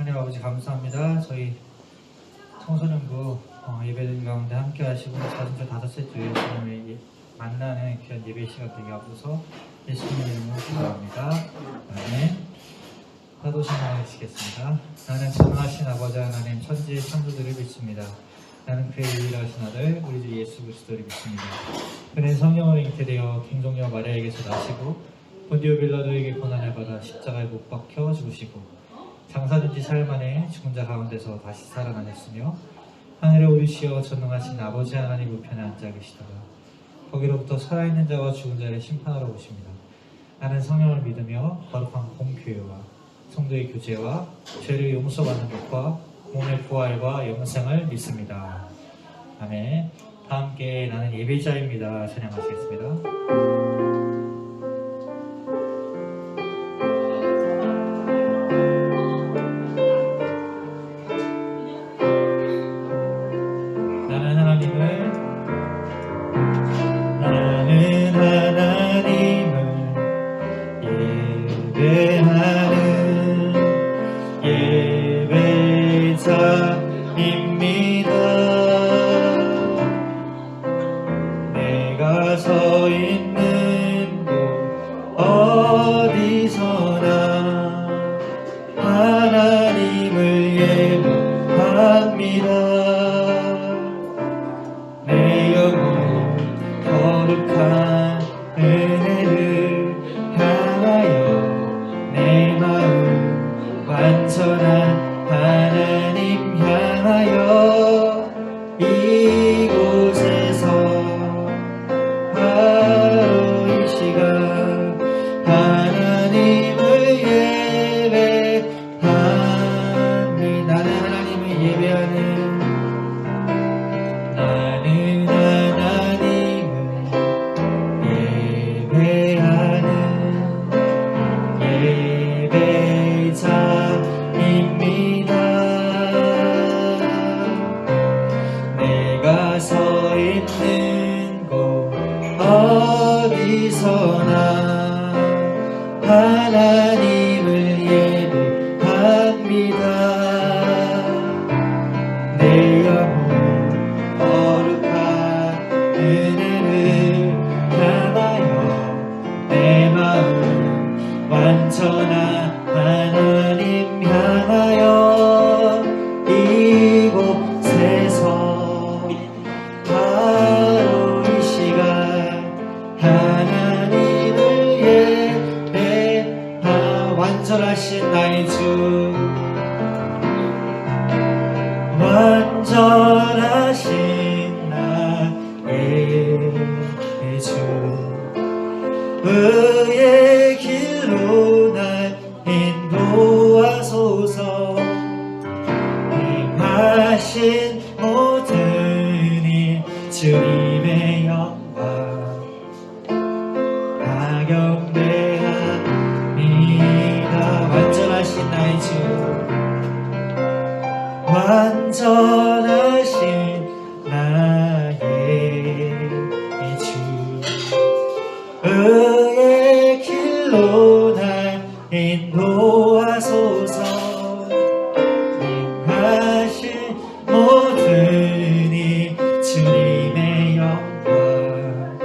하나님 아버지 감사합니다. 저희 청소년부 예배드린 가운데 함께 하시고 자동차 5세 주에 주님을 만나는 귀한 예배 시간 되게 앞서서 예수님의 이름으로 기도합니다. 아멘. 사도신 나누시겠습니다. 나는 전능하신 아버지 하나님 천지의 창조들을 믿습니다. 나는 그의 유일하신 아들 우리 주 예수 그리스도를 믿습니다. 그는 성령으로 잉태되어 킹종녀 마리아에게서 나시고 본디오 빌라도에게 고난을 받아 십자가에 못 박혀 죽으시고 장사된 지 사흘 만에 죽은 자 가운데서 다시 살아나셨으며 하늘에 오르시어 전능하신 아버지 하나님 우편에 앉아 계시다가 거기로부터 살아있는 자와 죽은 자를 심판하러 오십니다. 나는 성령을 믿으며 거룩한 공교회와 성도의 교제와 죄를 용서받는 것과 몸의 부활과 영생을 믿습니다. 아멘. 다 함께 나는 예배자입니다. 찬양하시겠습니다. 완전하신 나의 주, 완전하신 나의 주, 의의 길로 날 인도하소서. 행하신 모든 일 주님의 영광 다 경배합니다. 완전하신 나의 주, 완전하신 나의 주, 의의 길로 날 인도하소서. 행하신 모든 일 주님의 영광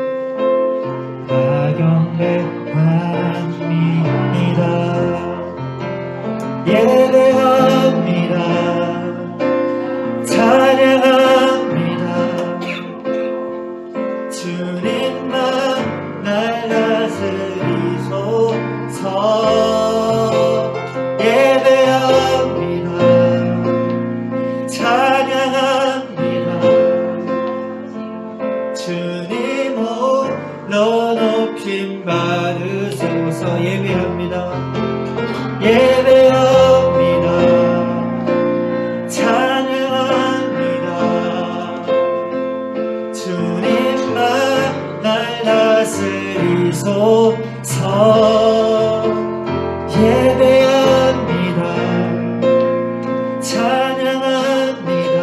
다 경배합니다. 예배합니다. 찬양합니다. 주님만 날 다스리소서. 예배합니다. 찬양합니다. 주님 홀로 높임 받으소서. 예배합니다. 예배합니다. 찬양합니다. 주님만 날 다스리소서. 예배합니다. 찬양합니다.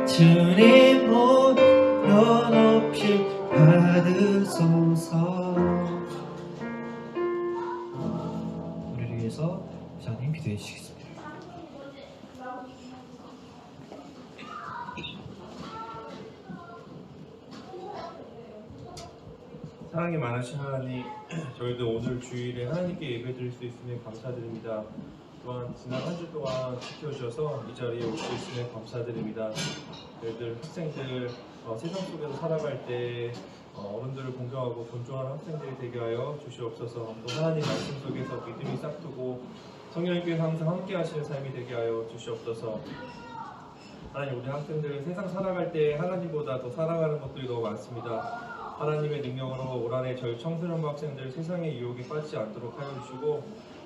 주님 홀로 높임 받으소서. 우리를 위해서 이사님 기도해 주시겠습니다. 사랑이 많으신 하나님, 저희도 오늘 주일에 하나님께 예배드릴 수 있으면 감사드립니다. 또한 지난 한 주 동안 지켜주셔서 이 자리에 올 수 있으면 감사드립니다. 저희들 학생들 세상 속에서 살아갈 때 어른들을 공경하고 존중하는 학생들이 되게 하여 주시옵소서. 또 하나님 말씀 속에서 믿음이 싹트고 성령님께서 항상 함께 하시는 삶이 되게 하여 주시옵소서. 하나님, 우리 학생들 세상 살아갈 때 하나님보다 더 사랑하는 것들이 너무 많습니다. 하나님의 능력으로 올 한해 저희 청소년부 학생들 세상의 유혹에 빠지지 않도록 하여 주시고,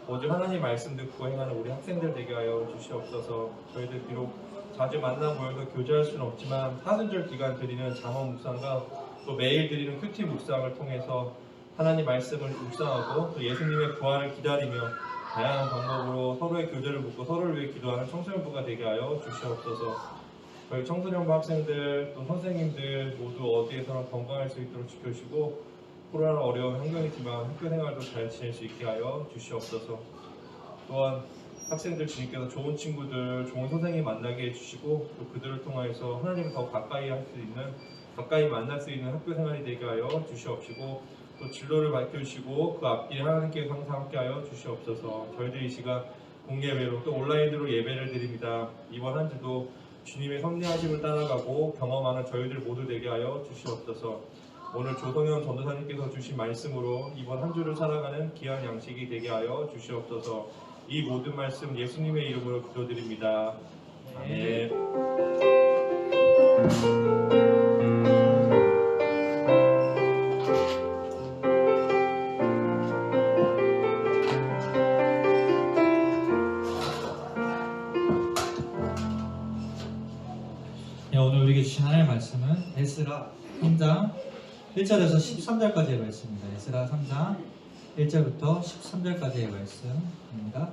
오직 하나님 말씀 듣고 행하는 우리 학생들 되게 하여 주시옵소서. 저희들 비록 자주 만나 모여서 교제할 수는 없지만 사순절 기간 드리는 잠언 묵상과 또 매일 드리는 큐티 묵상을 통해서 하나님 말씀을 묵상하고 또 예수님의 부활을 기다리며 다양한 방법으로 서로의 교제를 묻고 서로를 위해 기도하는 청소년부가 되게 하여 주시옵소서. 저희 청소년부 학생들 또 선생님들 모두 어디에서나 건강할 수 있도록 지켜주시고, 코로나 어려운 환경이지만 학교 생활도 잘 지낼 수 있게 하여 주시옵소서. 또한 학생들 주님께서 좋은 친구들, 좋은 선생님 만나게 해주시고, 또 그들을 통하여서 하나님을 더 가까이 할 수 있는, 가까이 만날 수 있는 학교 생활이 되게 하여 주시옵시고, 또 진로를 밝혀주시고 그 앞길에 하나님께서 항상 함께 하여 주시옵소서. 저희들 이 시간 공예배로 또 온라인으로 예배를 드립니다. 이번 한 주도 주님의 섭리하심을 따라가고 경험하는 저희들 모두 되게 하여 주시옵소서. 오늘 조성현 전도사님께서 주신 말씀으로 이번 한 주를 살아가는 귀한 양식이 되게 하여 주시옵소서. 이 모든 말씀 예수님의 이름으로 기도드립니다. 아멘. 오늘 우리에게 주신 하나님의 말씀은 에스라 3장 1절에서 13절까지의 말씀입니다. 에스라 3장 1절부터 13절까지의 말씀입니다.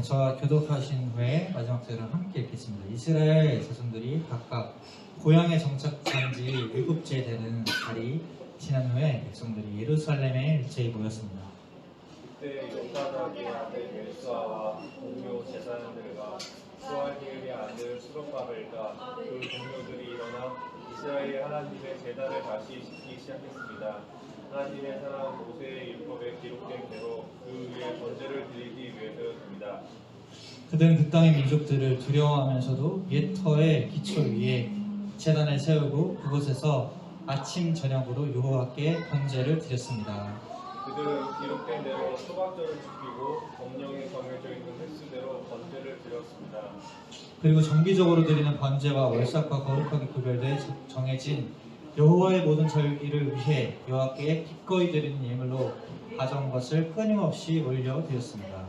저와 교독하신 후에 마지막 절을 함께 읽겠습니다. 이스라엘 자손들이 각각 고향에 정착한 지 7째 되는 달이 지난 후에 백성들이 예루살렘에 일제히 모였습니다. 그때 요사닥의 아들 멜수아와 동료 제사장들과 수알디엘의 아들 수룹바벨과 그 동료들이 일어나 이스라엘 하나님의 제단을 다시 짓기 시작했습니다. 하나님의 사랑 모세의 율법에 기록된 대로 그 위에 번제를 드리기 위해서였습니다. 그들은 그 땅의 민족들을 두려워하면서도 옛 터의 기초 위에 제단을 세우고 그곳에서 아침 저녁으로 여호와께 번제를 드렸습니다. 그들은 기록된 대로 초각절을 지키고 법령에 정해져 있는 횟수대로 번제를 드렸습니다. 그리고 정기적으로 드리는 번제와 월삭과 거룩하게 구별돼 정해진 여호와의 모든 절기를 위해 여호와께 기꺼이 드리는 예물로 가져온 것을 끊임없이 올려드렸습니다.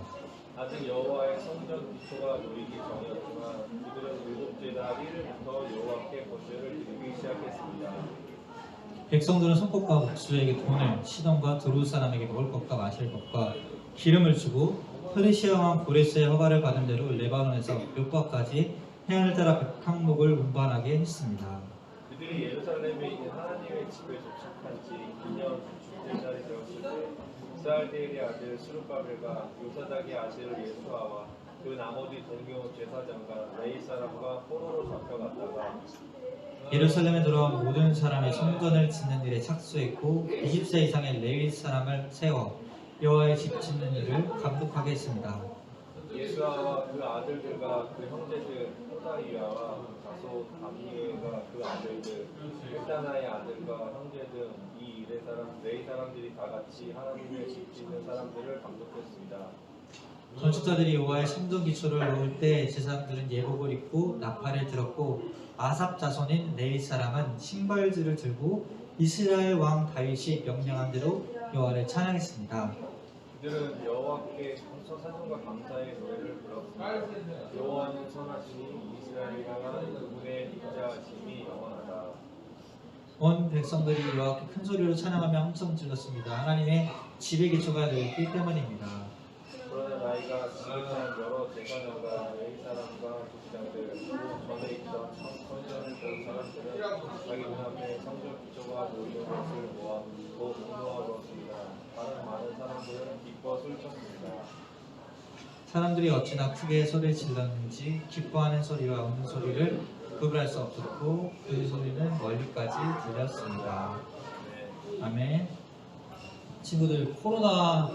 아직 여호와의 성전 기초가 놓이기 전이었지만 그들은 일곱째 달 1일부터 여호와께 번제를 드리기 시작했습니다. 백성들은 손꼽과 목수에게 돈을, 시돈과 드루 사람에게 먹을 것과 마실 것과 기름을 주고 페르시아 왕 고레스의 허가를 받은 대로 레바논에서 욥과까지 해안을 따라 백항목을 운반하게 했습니다. 그들이 예루살렘에 있는 하나님의 집에 도착한 지 2년 축제 달이 되었을 때 스알디엘의 아들 스룹바벨과 요사닥의 아들 예수아와 그 나머지 동료 제사장과 레위 사람과 포로로 잡혀갔다가 예루살렘에 돌아온 모든 사람의 성전을 짓는 일에 착수했고 20세 이상의 레위 사람을 세워 여호와의 집 짓는 일을 감독하게 했습니다. 예수아와 그 아들들과 그 형제들 호다이아와 다소 감리엘과 그 아들들 일다나의 아들과 형제 등 이 일의 사람 레위 사람들이 다 같이 하나님의 집 짓는 사람들을 감독했습니다. 건축자들이 여호와의 성전 기초를 놓을 때 제사장들은 예복을 입고 나팔을 들었고 아삽 자손인 레위 사람은 신발들을 들고 이스라엘 왕 다윗이 명령한 대로 여호와를 찬양했습니다. 그들은 여호와께 찬송과 감사의 노래를 불렀습니다. 여호와는 선하시니 이스라엘을 향한 그분의 인자하심이 영원하다. 온 백성들이 여호와께 큰 소리로 찬양하며 함성 질렀습니다. 하나님의 집의 기초가 놓였기 때문입니다. 그러나 나이가 지긋한 여러 제사장과 레위 사람과 제사장들 그 전에 있던 성전을 본 사람들은 자기 눈앞에 성전 기초가 놓이는 것을 보아 더 분노하였습니다. 다른 많은 사람들은 기뻐 술쳤습니다. 사람들이 어찌나 크게 소리를 질렀는지 기뻐하는 소리와 우는 소리를 구분할 수 없었고 그 소리는 멀리까지 들렸습니다. 아멘. 친구들, 코로나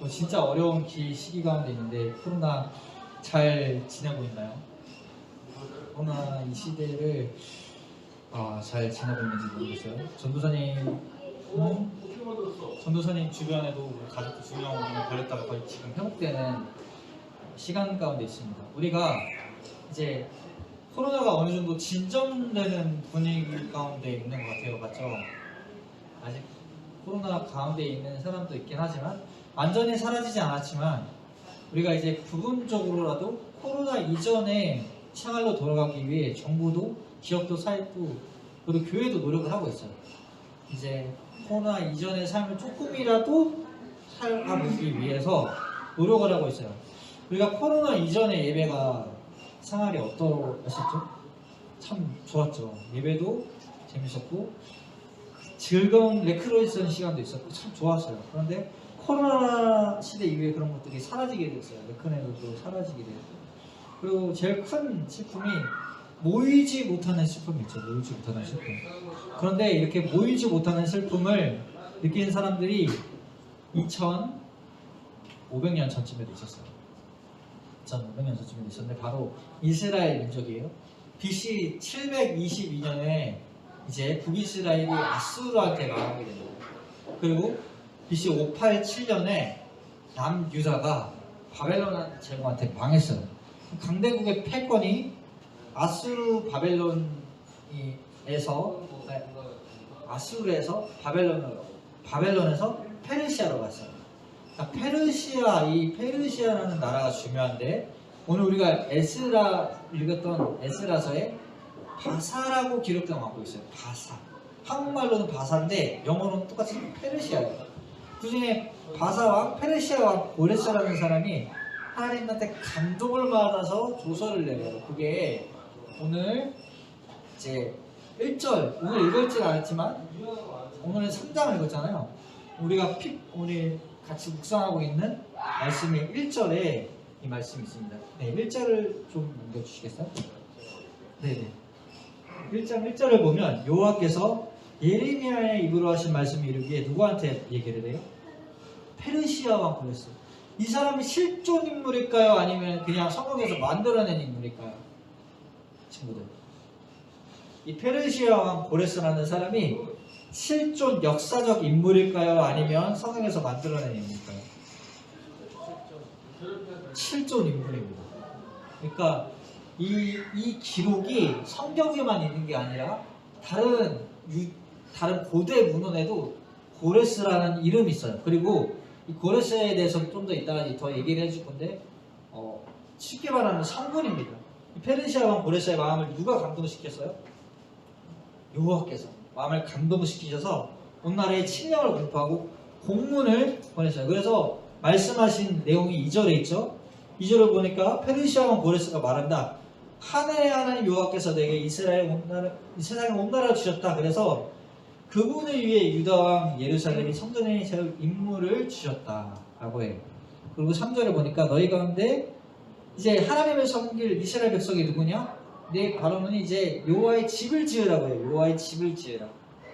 진짜 어려운 시기 가운데 있는데 코로나 잘 지내고 있나요? 코로나 이 시대를 잘 지내고 있는지 모르겠어요. 전도사님 주변에도 가족도 2명 걸렸다가 거의 지금 회복되는 시간 가운데 있습니다. 우리가 이제 코로나가 어느 정도 진정되는 분위기 가운데 있는 것 같아요. 맞죠? 아직 코로나 가운데 있는 사람도 있긴 하지만 완전히 사라지지 않았지만 우리가 이제 부분적으로라도 코로나 이전의 생활로 돌아가기 위해 정부도 기업도 사회도 그리고 교회도 노력을 하고 있어요. 이제 코로나 이전의 삶을 조금이라도 살아보기 위해서 노력을 하고 있어요. 우리가 코로나 이전의 예배가 생활이 어떠셨죠? 참 좋았죠. 예배도 재밌었고 즐거운 레크로이스한 시간도 있었고 참 좋았어요. 그런데 코로나 시대 이후에 그런 것들이 사라지게 됐어요. 레크네도 사라지게 됐고 그리고 제일 큰 슬픔이 모이지 못하는 슬픔이 있죠. 모이지 못하는 슬픔. 그런데 이렇게 모이지 못하는 슬픔을 느끼는 사람들이 2500년 전쯤에도 있었어요. 2500년 전쯤에도 있었는데 바로 이스라엘 민족이에요. BC 722년에 이제 북이스라엘이 아수르한테 망하게 됩니다. 그리고 BC 587년에 남유다가 바벨론 제국한테 망했어요. 강대국의 패권이 아수르에서 바벨론에서 페르시아로 갔어요. 그러니까 이 페르시아라는 나라가 중요한데 오늘 우리가 읽었던 에스라서에 바사라고 기록되어 갖고 있어요. 바사. 한국말로는 바사인데 영어로는 똑같이 페르시아예요. 그 중에 바사와 페르시아와 고레스라는 사람이 하나님한테 감동을 받아서 조서를 내려요. 그게 오늘 이제 1절, 오늘 읽을지는 않았지만 오늘은 3장을 읽었잖아요. 우리가 오늘 같이 묵상하고 있는 말씀이 1절에 이 말씀이 있습니다. 네, 1절을 좀 넘겨주시겠어요? 네네. 1장 1절을 보면 여호와께서 예레미야의 입으로 하신 말씀을 이루기에 누구한테 얘기를 해요? 페르시아 왕 고레스. 이 사람이 실존 인물일까요? 아니면 그냥 성경에서 만들어낸 인물일까요? 친구들, 이 페르시아 왕 고레스라는 사람이 실존 역사적 인물일까요? 아니면 성경에서 만들어낸 인물일까요? 실존 인물입니다. 그러니까 이 기록이 성경에만 있는 게 아니라 다른 고대 문헌에도 고레스라는 이름이 있어요. 그리고 이 고레스에 대해서 좀 더 이따가 더 얘기를 해줄 건데 쉽게 말하면 성군입니다. 이 페르시아 왕 고레스의 마음을 누가 감동시켰어요? 여호와께서 마음을 감동시키셔서 온 나라에 칙령을 공포하고 공문을 보냈어요. 그래서 말씀하신 내용이 2절에 있죠. 2절을 보니까 페르시아 왕 고레스가 말한다. 하늘의 하나님 여호와께서 내게 이 세상에 온 나라를 주셨다. 그래서 그분을 위해 유다 왕 예루살렘이 성전에 세울 임무를 주셨다라고 해요. 그리고 3절에 보니까 너희 가운데 이제 하나님을 섬길 이스라엘 백성이 누구냐? 내 바로는 이제 여호와의 집을 지으라고 해요. 여호와의 집을 지으라.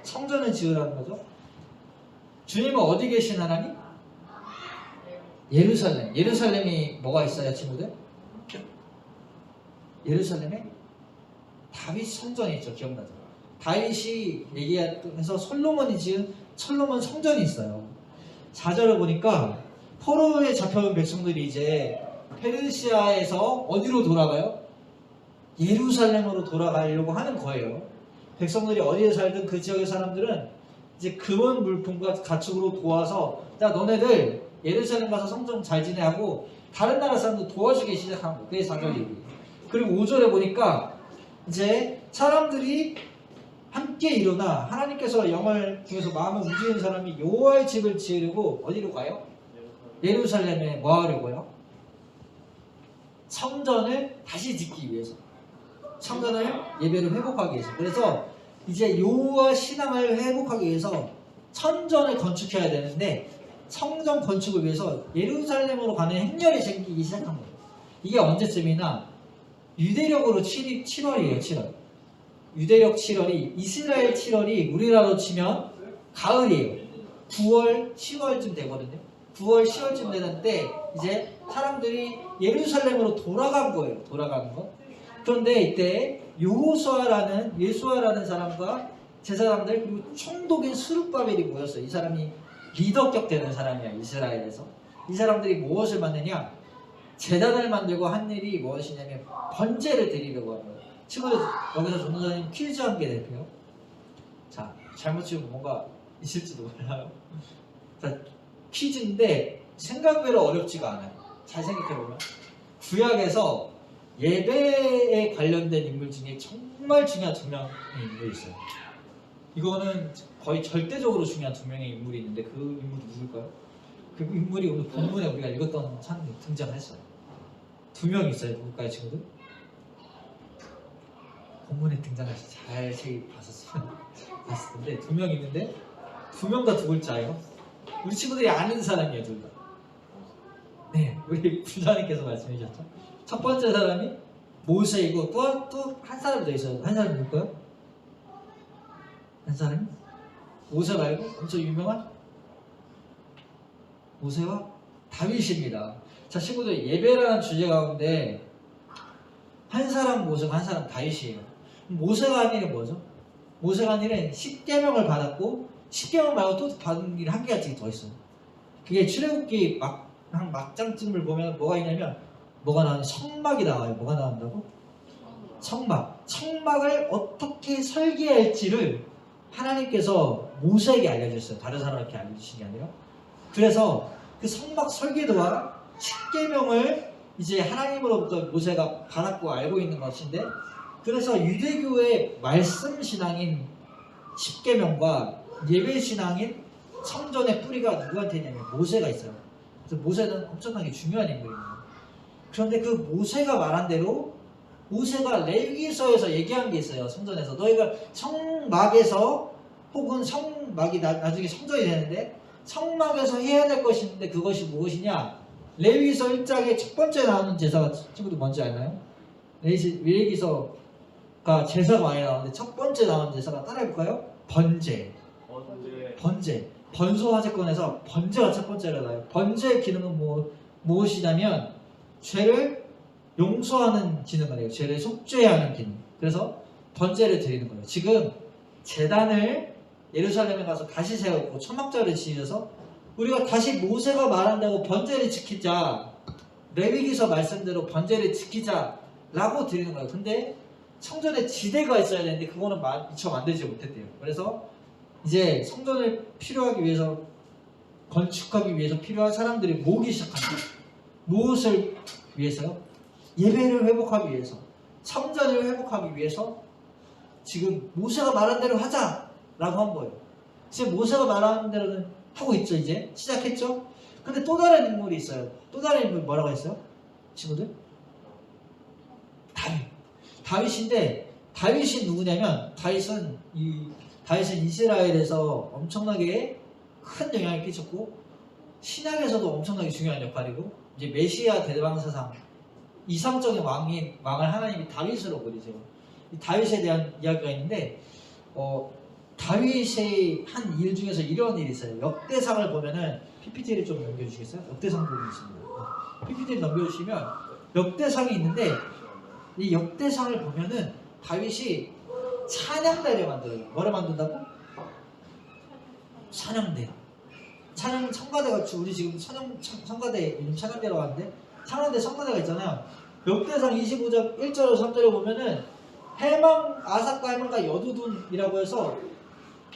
성전을 지으라는 거죠. 주님은 어디 계신 하나님? 예루살렘. 예루살렘이 뭐가 있어요, 친구들? 예루살렘에 다윗 성전이 있죠. 기억나죠? 다윗이 얘기해서 솔로몬이 지은 솔로몬 성전이 있어요. 4절을 보니까 포로에 잡혀온 백성들이 이제 페르시아에서 어디로 돌아가요? 예루살렘으로 돌아가려고 하는 거예요. 백성들이 어디에 살든 그 지역의 사람들은 이제 금은 물품과 가축으로 도와서 야 너네들 예루살렘 가서 성전 잘 지내하고 다른 나라 사람들 도와주기 시작한 거예요. 그게 4절이에요. 그리고 5절에 보니까 이제 사람들이 함께 일어나 하나님께서 영을 통해서 마음을 움직이는 사람이 여호와의 집을 지으려고 어디로 가요? 예루살렘에 뭐 하려고요? 성전을 다시 짓기 위해서, 성전을 예배를 회복하기 위해서. 그래서 이제 여호와 신앙을 회복하기 위해서 천전을 건축해야 되는데 성전 건축을 위해서 예루살렘으로 가는 행렬이 생기기 시작한 거예요. 이게 언제쯤이나 유대력으로 7월이에요. 7월. 유대력 7월이 이스라엘 7월이 우리나라로 치면 가을이에요. 9월, 10월쯤 되거든요. 9월, 10월쯤 되는데 이제 사람들이 예루살렘으로 돌아간 거예요. 돌아가는 거. 그런데 이때 예수아라는 사람과 제사장들 그리고 총독인 스룹바벨이 모였어요. 이 사람이 리더격 되는 사람이야. 이스라엘에서. 이 사람들이 무엇을 만드냐? 제단을 만들고 한 일이 무엇이냐면 번제를 드리려고 하는 거예요. 친구들 여기서 전도사님 퀴즈 한 개 낼게요. 자, 잘못 치면 뭔가 있을지도 몰라요. 자, 퀴즈인데 생각외로 어렵지가 않아요. 잘 생각해보면 구약에서 예배에 관련된 인물 중에 정말 중요한 두 명의 인물이 있어요. 이거는 거의 절대적으로 중요한 두 명의 인물이 있는데 그 인물이 누굴까요? 그 인물이 오늘 본문에 우리가 읽었던 사람이 등장했어요. 두 명 있어요. 누굴까요, 친구들? 본문에 등장해서 잘 책 봤을 텐데 두 명 있는데 두 명 다 두 글자예요. 우리 친구들이 아는 사람이에요, 둘 다. 네, 우리 부자님께서 말씀해 주셨죠. 첫 번째 사람이 모세이고 또 한 사람 더 있어요. 한 사람이 누굴까요? 한 사람이? 모세 말고 엄청 유명한 모세와 다윗입니다. 자, 친구들 예배라는 주제 가운데 한 사람 모세가 한 사람 다윗이에요. 모세가 한 일은 뭐죠? 모세가 한 일은 십계명을 받았고 십계명 말고 또 받은 일 한 개가 더 있어요. 그게 출애굽기 막장쯤을 보면 뭐가 있냐면 뭐가 나오는 성막이 나와요. 뭐가 나온다고? 성막을 어떻게 설계할지를 하나님께서 모세에게 알려주셨어요. 다른 사람한테 알려주신 게 아니라. 그래서 그 성막 설계도와 십계명을 이제 하나님으로부터 모세가 받았고 알고 있는 것인데, 그래서 유대교의 말씀 신앙인 십계명과 예배 신앙인 성전의 뿌리가 누구한테 있냐면 모세가 있어요. 그래서 모세는 엄청나게 중요한 인물입니다. 그런데 그 모세가 말한 대로 모세가 레위기서에서 얘기한 게 있어요. 성전에서 너희가 성막에서 혹은 성막이 나중에 성전이 되는데 성막에서 해야 될 것이 있는데 그것이 무엇이냐? 레위기서 1장에 첫 번째 나오는 제사가 친구들 뭔지 알나요? 레위기서가 제사가 많이 나오는데 첫 번째 나오는 제사가 따라해볼까요? 번제. 번소화제권에서 번제가 첫 번째로 나와요. 번제의 기능은 무엇이냐면 죄를 용서하는 기능을 해요. 죄를 속죄하는 기능. 그래서 번제를 드리는 거예요. 지금 제단을 예루살렘에 가서 다시 세웠고 천막자를 지어서 우리가 다시 모세가 말한다고 번제를 지키자, 레위기서 말씀대로 번제를 지키자라고 드리는 거예요. 근데 성전에 지대가 있어야 되는데 그거는 미처 만들지 못했대요. 그래서 이제 성전을 필요하기 위해서, 건축하기 위해서 필요한 사람들이 모으기 시작합니다. 무엇을 위해서요? 예배를 회복하기 위해서, 성전을 회복하기 위해서 지금 모세가 말한 대로 하자라고 한 거예요. 지금 모세가 말하는 대로는 하고 있죠. 이제 시작했죠. 근데 또 다른 인물이 있어요. 또 다른 인물 뭐라고 했어요? 친구들? 다윗인데 다윗이 누구냐면 다윗은 이스라엘에서 엄청나게 큰 영향을 끼쳤고 신약에서도 엄청나게 중요한 역할이고, 이제 메시아 대왕사상 이상적인 왕을 하나님이 다윗으로 그리세요. 이 다윗에 대한 이야기가 있는데 다윗의 한 일 중에서 이런 일이 있어요. 역대상을 보면은 PPT를 좀 넘겨주시겠어요? 역대상 부분이 있습니다. PPT를 넘겨주시면 역대상이 있는데 이 역대상을 보면은 다윗이 찬양대를 만들어요. 뭐를 만든다고? 찬양대. 성가대가 우리 지금 성가대 요즘 찬양대라고 하는데 찬양대 성가대가 있잖아요. 역대상 25장 1절에서 3절에 보면은 아삭과 해만과 여두둔이라고 해서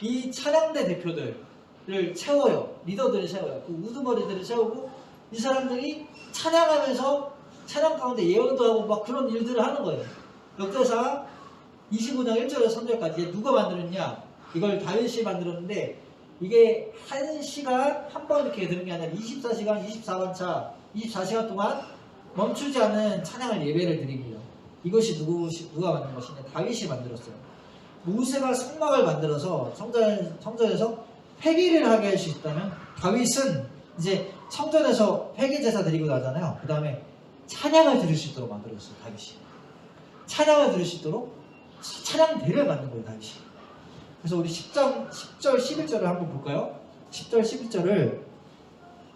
이 찬양대 대표들을 채워요. 리더들을 채워요. 그 우두머리들을 채우고 이 사람들이 찬양하면서 찬양 가운데 예언도 하고 막 그런 일들을 하는 거예요. 역대상 25장 1절에서 3절까지 누가 만들었냐? 이걸 다윗이 만들었는데 이게 한 시간 한 번 이렇게 들은 게 아니라 24시간 24시간 동안 멈추지 않은 찬양을 예배를 드립니다. 이것이 누가 만든 것이냐? 다윗이 만들었어요. 모세가 성막을 만들어서 성전에서 회개를 하게 할 수 있다면 다윗은 이제 성전에서 회개제사 드리고 나잖아요. 그 다음에 찬양을 드릴 수 있도록 만들었어요. 다윗이. 찬양을 드릴 수 있도록 찬양대를 만든 거예요. 다윗이. 그래서 우리 10절, 11절을 한번 볼까요? 10절, 11절을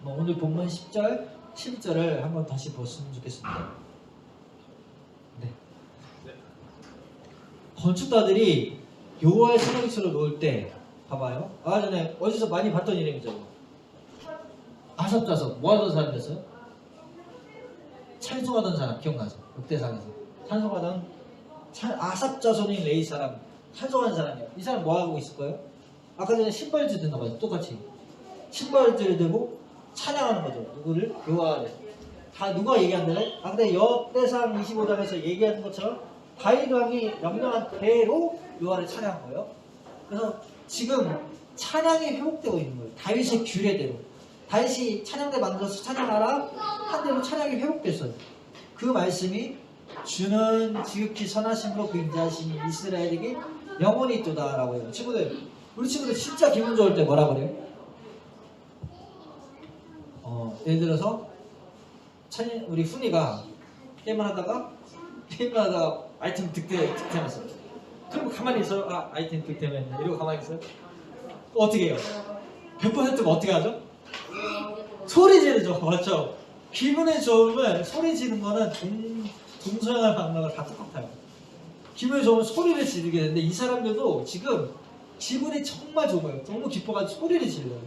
오늘 본문 10절, 11절을 한번 다시 보시면 좋겠습니다. 네. 건축가들이 여호와의 성막을 놓을 때 봐봐요. 아까 전에 어디서 많이 봤던 이름이죠. 아삽자손 뭐 하던 사람이었어요? 찬송하던 사람 기억나죠? 역대상에서 찬송하던 아삽자손인 레위 사람 찬송하는 사람이에요. 이 사람 뭐 하고 있을 거예요? 아까 전에 신발질 듣나 봐요. 똑같이 신발질을 들고 찬양하는 거죠. 누구를? 여호와를. 다 누가 얘기한다래? 아 근데 역대상 25장에서 얘기하는 것처럼 다윗 왕이 명령한 대로 여호와를 찬양한 거예요. 그래서 지금 찬양이 회복되고 있는 거예요. 다윗의 규례대로. 다윗이 찬양대 만들어서 찬양하라 한 대로 찬양이 회복됐어요. 그 말씀이 주는 지극히 선하심으로 그 인자하심이 이스라엘에게 영원히 있도다 라고 해요. 친구들, 우리 친구들 진짜 기분 좋을 때 뭐라 그래요? 예를 들어서 우리 훈이가 게임을 하다가 아이템 득템했어. 그럼 가만히 있어요. 아 아이템 득템했네 이러고 가만히 있어요. 어떻게 해요? 100%면 어떻게 하죠? 소리 지르죠. 맞죠? 기분이 좋으면 소리 지르는 거는 동서양을 방랑을 다 똑같아요. 기분이 좋으면 소리를 지르게 되는데 이 사람들도 지금 기분이 정말 좋은 거예요. 너무 기뻐가지고 소리를 질러요.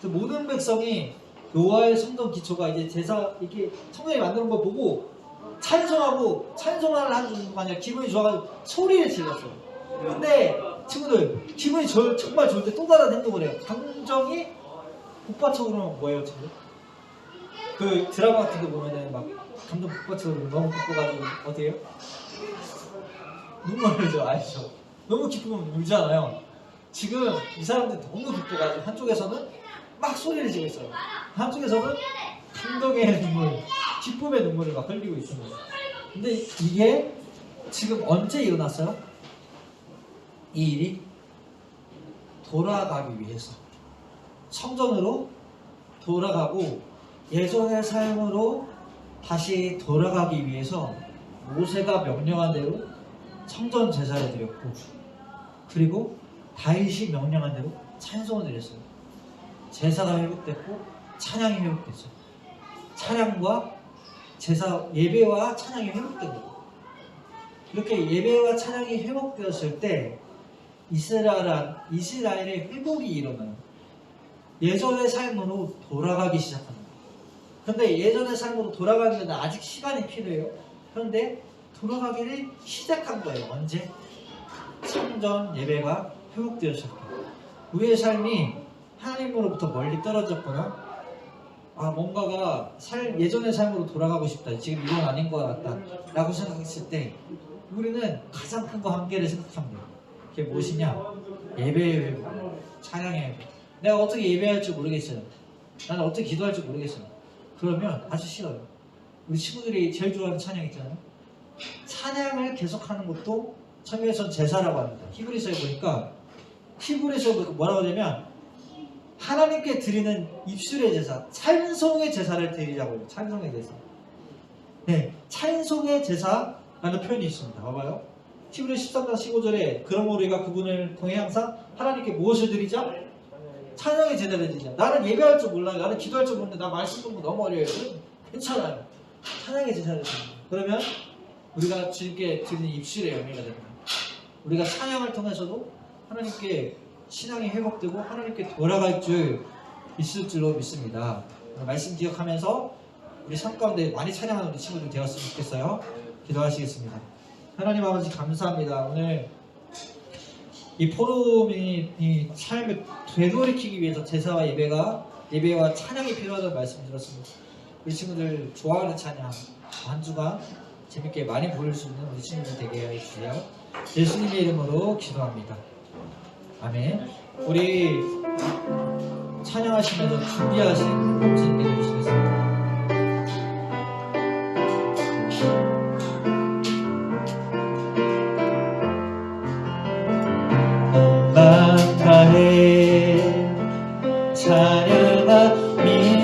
그래서 모든 백성이 여호와의 성전 기초가 이제 제사 이렇게 성전이 만드는 걸 보고 찬송하고 찬송을 하는 거 아니라 기분이 좋아가지고 소리를 질렀어요. 근데 친구들 기분이 정말 좋을 때 또 다른 행동을 해요. 감정이 복받쳐 그러면 뭐예요 친구? 그 드라마 같은 거 보면은 막 감정 복받쳐 그러면 너무 기뻐가지고 어떻게 해요? 눈물 흘리죠. 아시죠? 너무 기쁘면 울잖아요. 지금 이 사람들 너무 기뻐가지고 한쪽에서는 막 소리를 지르고 있어요. 한쪽에서는 감동의 눈물, 기쁨의 눈물을 막 흘리고 있습니다. 근데 이게 지금 언제 일어났어요? 이 일이 돌아가기 위해서 성전으로 돌아가고 예전의 삶으로 다시 돌아가기 위해서 모세가 명령한 대로 성전 제사를 드렸고 그리고 다윗이 명령한 대로 찬송을 드렸어요. 제사가 회복됐고 찬양이 회복됐어요. 찬양과 제사 예배와 찬양이 회복된 거예요. 이렇게 예배와 찬양이 회복되었을 때 이스라엘의 회복이 일어나요. 예전의 삶으로 돌아가기 시작합니다. 그런데 예전의 삶으로 돌아가는 데는 아직 시간이 필요해요. 그런데 돌아가기를 시작한 거예요. 언제? 성전 예배가 회복되었을 때. 우리의 삶이 하나님으로부터 멀리 떨어졌거나 뭔가가 예전의 삶으로 돌아가고 싶다. 지금 이건 아닌 것 같다. 라고 생각했을 때 우리는 가장 큰 거 한 개를 생각합니다. 그게 무엇이냐? 예배의 회복, 찬양의 회복. 내가 어떻게 예배할 줄 모르겠어요. 나는 어떻게 기도할 줄 모르겠어요. 그러면 아주 싫어요. 우리 친구들이 제일 좋아하는 찬양 있잖아요. 찬양을 계속하는 것도 성경에서는 제사라고 합니다. 히브리서에 보니까 뭐라고 하냐면 하나님께 드리는 입술의 제사, 찬송의 제사를 드리자고 해요. 찬송의 제사. 네, 찬송의 제사라는 표현이 있습니다. 봐봐요. 히브리 13장 15절에 그러므로 우리가 그분을 통해 항상 하나님께 무엇을 드리자? 찬양의 제사를 드리자. 나는 예배할 줄 몰라요. 나는 기도할 줄 모르는데 나 말씀 공부 너무 어려워요. 괜찮아요. 찬양의 제사를 드립니다. 그러면 우리가 주님께 드리는 입술의 열매가 됩니다. 우리가 찬양을 통해서도 하나님께 신앙이 회복되고 하나님께 돌아갈 줄 있을 줄로 믿습니다. 말씀 기억하면서 우리 삶 가운데 많이 찬양하는 우리 친구들 되었으면 좋겠어요. 기도하시겠습니다. 하나님 아버지 감사합니다. 오늘 이 포럼이 이 삶을 되돌이키기 위해서 제사와 예배와 찬양이 필요하다는 말씀 들었습니다. 우리 친구들 좋아하는 찬양 한 주간 재밌게 많이 부를 수 있는 우리 친구들 되게 해주세요. 예수님의 이름으로 기도합니다. 아멘. 우리 찬양하시면서 준비하신 감사님께 드리시겠습니다. 온 마음 다해 찬양합니다.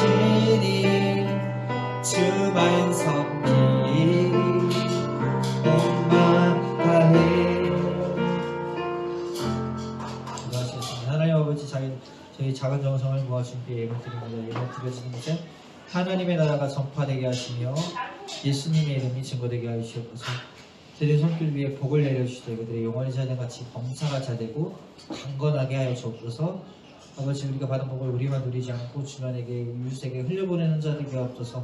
하시니 주만 섬기리 온맘 다해. 기도하시겠습니다. 하나님 아버지, 저희 작은 정성을 모아 준비해 예배 드립니다. 예배 드려지는 것은 하나님의 나라가 전파되게 하시며 예수님의 이름이 증거되게 하시옵소서. 저희의 손길 위에 복을 내려주시되 그들의 영원히 자된 같이 범사가 자되고 강건하게 하여 주옵소서. 아버지, 우리가 받은 복을 우리만 누리지 않고 주변에게 이웃에게 흘려보내는 자들이 되옵소서.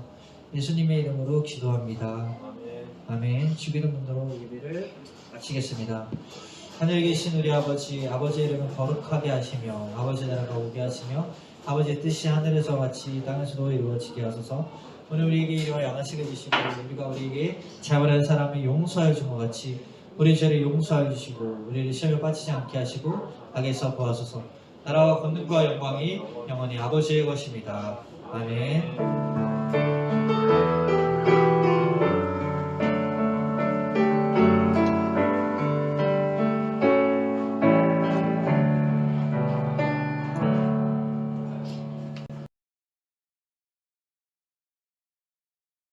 예수님의 이름으로 기도합니다. 아멘. 주기도 분으로 예배를 마치겠습니다. 하늘에 계신 우리 아버지, 아버지의 이름을 거룩하게 하시며 아버지의 나라가 오게 하시며 아버지의 뜻이 하늘에서 같이 땅에서도 이루어지게 하소서. 오늘 우리에게 이리와 양식을 주시고 우리가 우리에게 잘못한 사람을 용서하여 준 것 같이 우리 죄를 용서하여 주시고 우리를 시험에 빠지지 않게 하시고 악에서 구하소서. 나라와 권능과 영광이 영원히 아버지의 것입니다. 아멘.